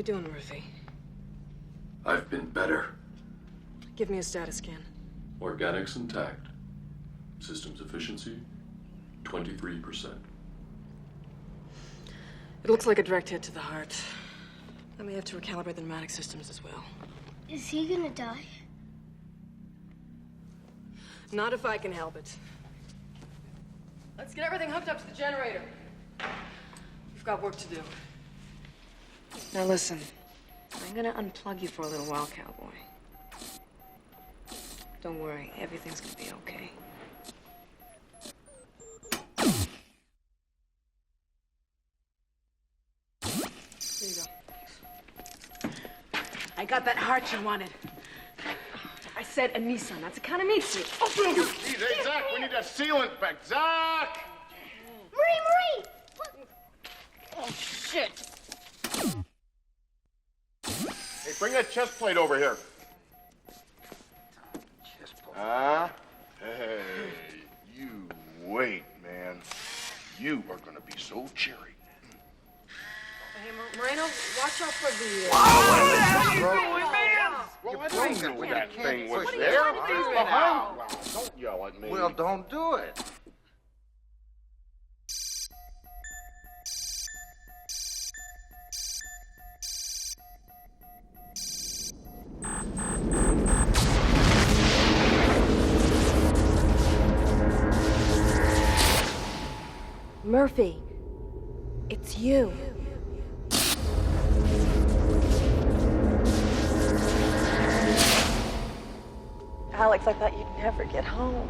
you doing, Murphy? I've been better. Give me a status scan. Organics intact. Systems efficiency, 23%. It looks like a direct hit to the heart. I may have to recalibrate the pneumatic systems as well. Is he gonna die? Not if I can help it. Let's get everything hooked up to the generator. We've got work to do. Now listen, I'm gonna unplug you for a little while, cowboy. Don't worry, everything's gonna be okay. Here you go. I got that heart you wanted. I said a Nissan. That's a Kanamitsu. Oh, Geez, hey, Zach, we need a sealant back. Zach! Marie! What? oh shit. Hey, bring that chest plate over here. Hey, you wait, man. You are gonna be so cherry. Hey, Moreno, watch out for the... Well, I don't know that thing was What are you there. trying to do It's behind. Well, don't yell at me. Well, don't do it. Murphy, it's you. Alex, I thought you'd never get home.